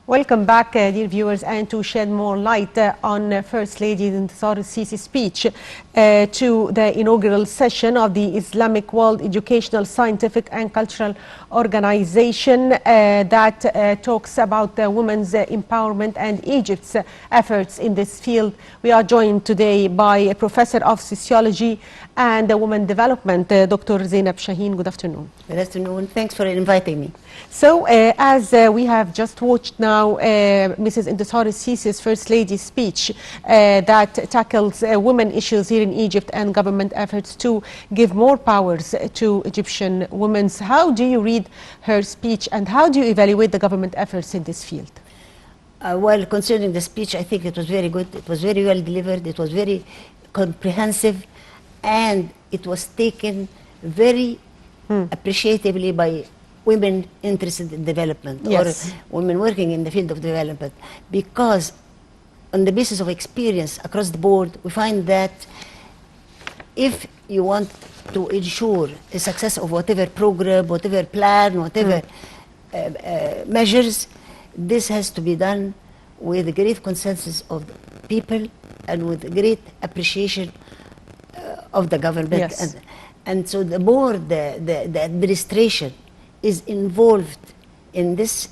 Welcome back, dear viewers, and to shed more light on First Lady Intisar al-Sisi's speech to the inaugural session of the Islamic World Educational, Scientific and Cultural Organization that talks about women's empowerment and Egypt's efforts in this field. We are joined today by a professor of sociology and women development, Dr. Zainab Shaheen. Good afternoon. Good afternoon. Thanks for inviting me. So, as we have just watched now Mrs. Intisar al-Sisi's First Lady speech that tackles women issues here in Egypt and government efforts to give more powers to Egyptian women, how do you read her speech and how do you evaluate the government efforts in this field? Well, concerning the speech, I think it was very good. It was very well delivered. It was very comprehensive, and it was taken very appreciatively by women interested in development, yes, or women working in the field of development, because on the basis of experience across the board, we find that if you want to ensure the success of whatever program, whatever plan, whatever measures, this has to be done with great consensus of the people and with great appreciation of the government. Yes. And so the more the administration is involved in this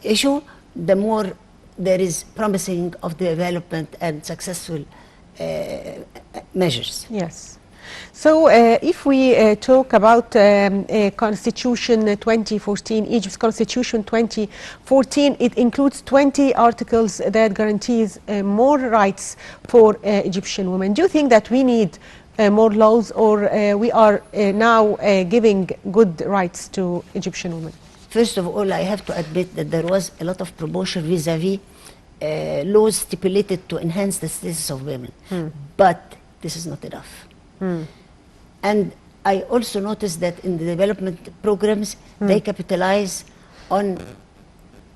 issue, the more there is promising of development and successful measures. Yes. So if we talk about Constitution 2014, Egypt's Constitution 2014, it includes 20 articles that guarantees more rights for Egyptian women. Do you think that we need more laws, or we are now giving good rights to Egyptian women? First of all, I have to admit that there was a lot of promotion vis-a-vis laws stipulated to enhance the status of women. But this is not enough. And I also noticed that in the development programs, they capitalize on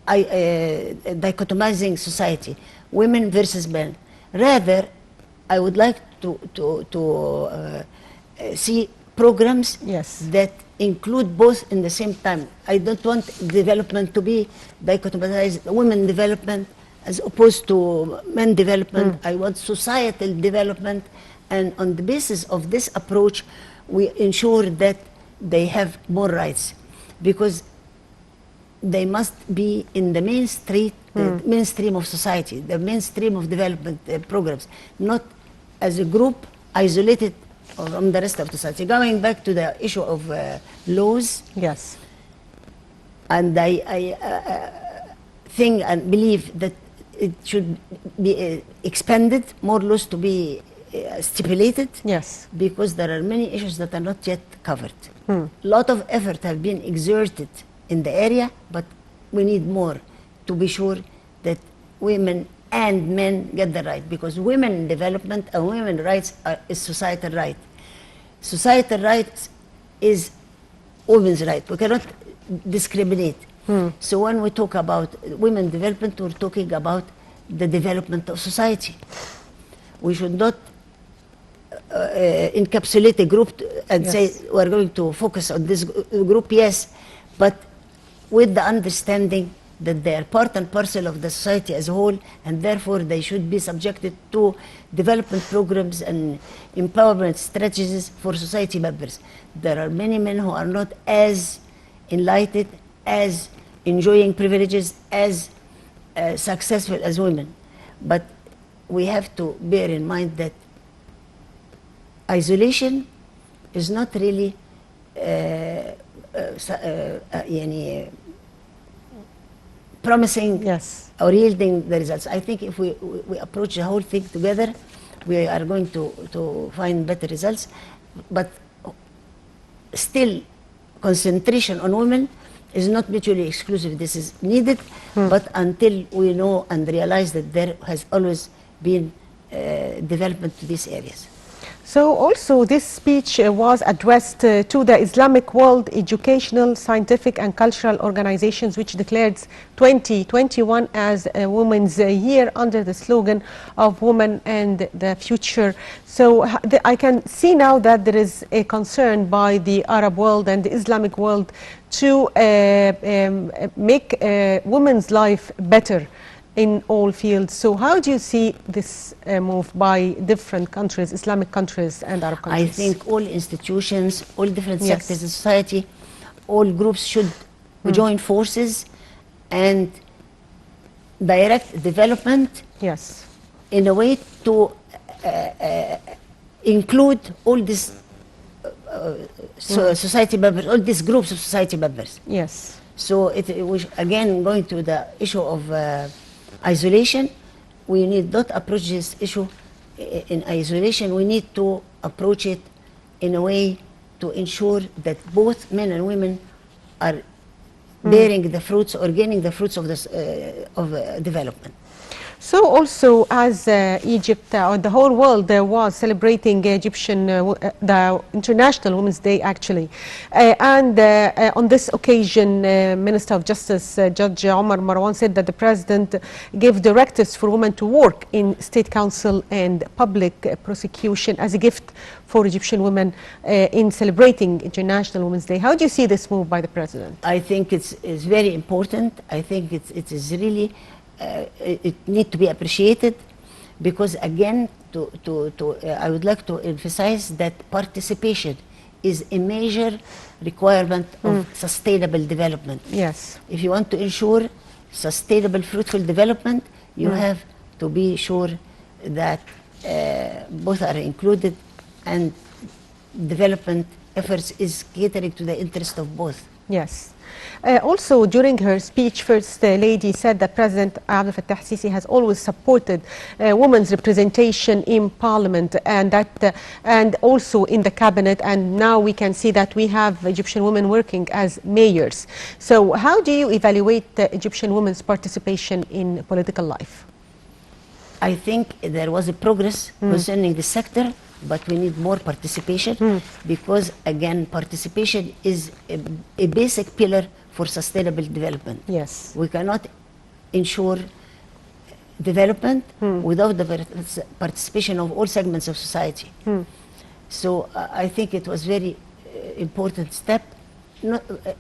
dichotomizing society, women versus men. Rather, I would like to see programs Yes. that include both in the same time. I don't want development to be dichotomized, women development as opposed to men development. I want societal development, and on the basis of this approach, we ensure that they have more rights, because they must be in the mainstream of society, the mainstream of development programs, not as a group isolated from the rest of the society. Going back to the issue of laws, Yes. and I think and believe that it should be expanded, more laws to be stipulated, Yes. because there are many issues that are not yet covered. A lot of effort have been exerted in the area, but we need more to be sure that women and men get the right, because women development and women rights is societal right. Societal rights is women's right. We cannot discriminate. So when we talk about women development, we're talking about the development of society. We should not encapsulate a group and Yes. say we're going to focus on this group, yes, but with the understanding that they are part and parcel of the society as a whole, and therefore they should be subjected to development programs and empowerment strategies for society members. There are many men who are not as enlightened, as enjoying privileges, as successful as women. But we have to bear in mind that isolation is not really promising Yes. or yielding the results. I think if we approach the whole thing together, we are going to find better results. But still, concentration on women is not mutually exclusive. This is needed, but until we know and realize that there has always been development to these areas. So also this speech was addressed to the Islamic world educational, scientific and cultural organizations, which declared 2021 as a Women's Year under the slogan of Women and the Future. So I can see now that there is a concern by the Arab world and the Islamic world to make women's life better in all fields. So how do you see this move by different countries, Islamic countries and Arab countries? I think all institutions, all different Yes. sectors of society, all groups should join forces and direct development Yes. in a way to include all these society members, all these groups of society members. Yes. So it was again going to the issue of isolation. We need not approach this issue in isolation. We need to approach it in a way to ensure that both men and women are bearing the fruits or gaining the fruits of this development. So also as Egypt or the whole world was celebrating Egyptian, the International Women's Day actually. And on this occasion, Minister of Justice Judge Omar Marwan said that the President gave directives for women to work in State Council and public prosecution as a gift for Egyptian women in celebrating International Women's Day. How do you see this move by the President? I think it's very important. I think it is really it needs to be appreciated, because again I would like to emphasize that participation is a major requirement of sustainable development. Yes. If you want to ensure sustainable, fruitful development, you have to be sure that both are included and development efforts is catering to the interest of both. Yes. Also, during her speech, First Lady said that President Abdel Fattah Sisi has always supported women's representation in Parliament and also in the cabinet. And now we can see that we have Egyptian women working as mayors. So, how do you evaluate the Egyptian women's participation in political life? I think there was a progress concerning the sector, but we need more participation because, again, participation is a basic pillar for sustainable development. Yes. We cannot ensure development without the participation of all segments of society. So I think it was very important step,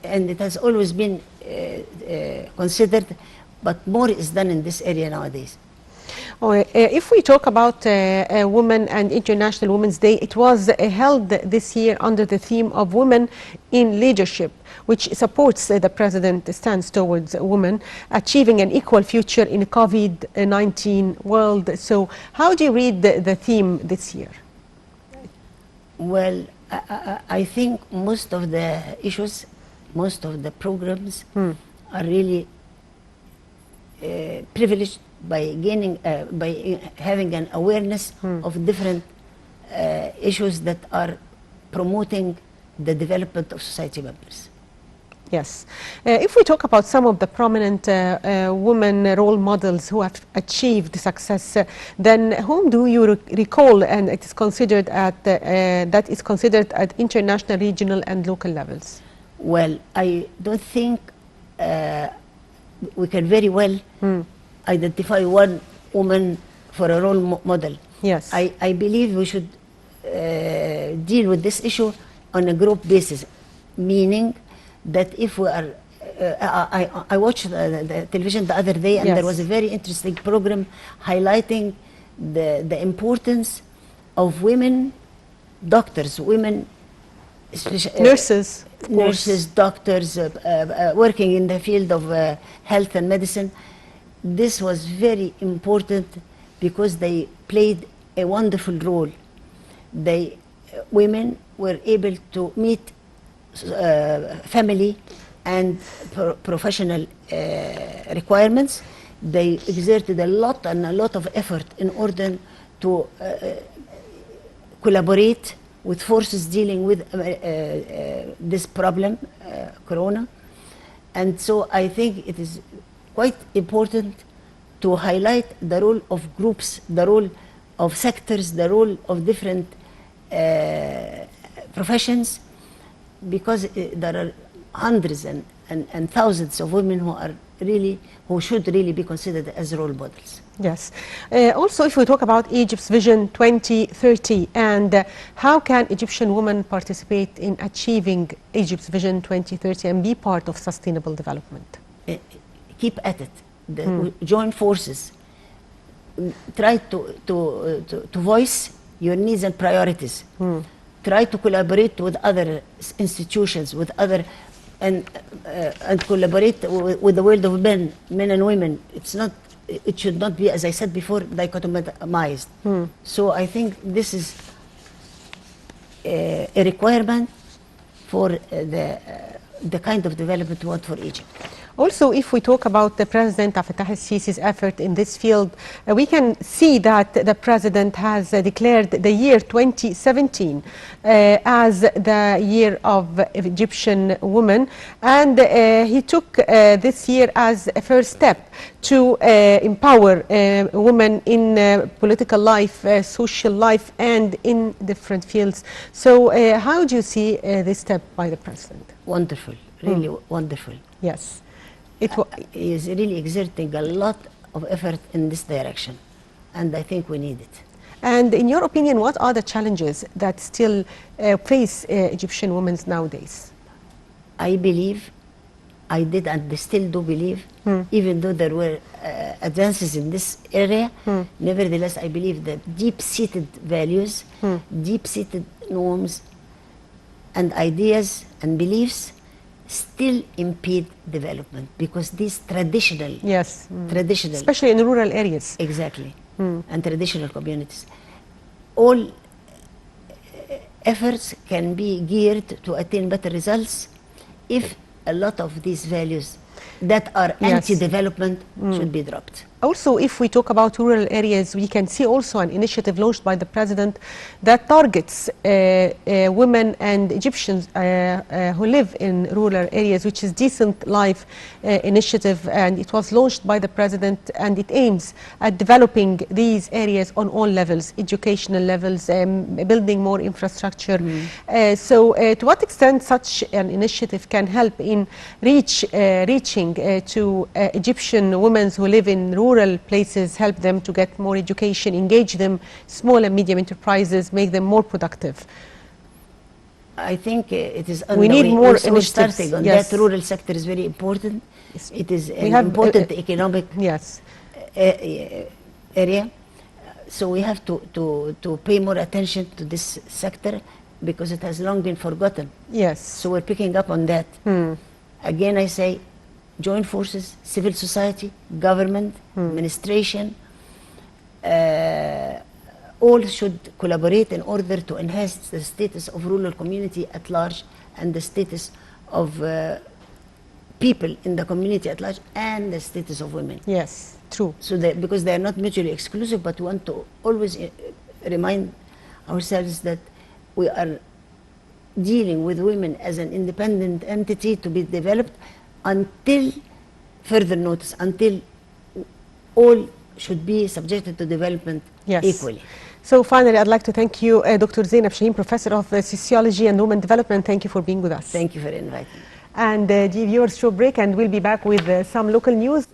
and it has always been considered, but more is done in this area nowadays. If we talk about Women and International Women's Day, it was held this year under the theme of Women in Leadership, which supports the President's stance towards women achieving an equal future in a COVID-19 world. So how do you read the theme this year? Well, I think most of the issues, most of the programs are really privileged by gaining, by having an awareness of different issues that are promoting the development of society members. Yes. If we talk about some of the prominent women role models who have achieved success, then whom do you recall, and it is considered at that is considered at international, regional, and local levels? Well, I don't think we can very well identify one woman for a role model. Yes. I believe we should deal with this issue on a group basis, meaning that if we are, I watched the television the other day, and yes. there was a very interesting program highlighting the importance of women doctors, women nurses, nurses, doctors, working in the field of health and medicine. This was very important because they played a wonderful role. Women were able to meet family and professional requirements. They exerted a lot of effort in order to collaborate with forces dealing with this problem, corona. And so I think it is quite important to highlight the role of groups, the role of sectors, the role of different professions, because there are hundreds and thousands of women who should really be considered as role models. Yes. Also, if we talk about Egypt's Vision 2030 and how can Egyptian women participate in achieving Egypt's Vision 2030 and be part of sustainable development? Keep at it. Join forces. Try to voice your needs and priorities. Try to collaborate with other institutions, with other, and collaborate with the world of men and women. It should not be, as I said before, dichotomized. So I think this is a requirement for the kind of development we want for Egypt. Also, if we talk about the President Fattah el-Sisi's effort in this field, we can see that the President has declared the year 2017 as the year of Egyptian women, and he took this year as a first step to empower women in political life, social life, and in different fields. So how do you see this step by the President? Wonderful, really wonderful. Yes. He is really exerting a lot of effort in this direction, and I think we need it. And in your opinion, what are the challenges that still face Egyptian women nowadays? I believe, I did and still do believe, even though there were advances in this area, nevertheless I believe that deep-seated values, deep-seated norms and ideas and beliefs still impede development, because these traditional, traditional, especially in rural areas, exactly, and traditional communities, all efforts can be geared to attain better results if a lot of these values that are anti-development should be dropped. Also, if we talk about rural areas, we can see also an initiative launched by the President that targets women and Egyptians who live in rural areas, which is Decent Life initiative, and it was launched by the President, and it aims at developing these areas on all levels, educational levels, building more infrastructure. So to what extent such an initiative can help in reaching to Egyptian women who live in rural places, help them to get more education, engage them, small and medium enterprises, make them more productive? I think it is we need more initiatives. Starting on that rural sector is very important. It is an important economic area. So we have to pay more attention to this sector, because it has long been forgotten. Yes. So we're picking up on that. Again, I say, join forces, civil society, government, administration, all should collaborate in order to enhance the status of rural community at large, and the status of people in the community at large, and the status of women. Yes, true. So because they are not mutually exclusive, but we want to always remind ourselves that we are dealing with women as an independent entity to be developed until further notice, until all should be subjected to development equally. So finally, I'd like to thank you, Dr. Zainab Shaheen, Professor of Sociology and Women Development. Thank you for being with us. Thank you for inviting me. And the viewers, show break, and we'll be back with some local news.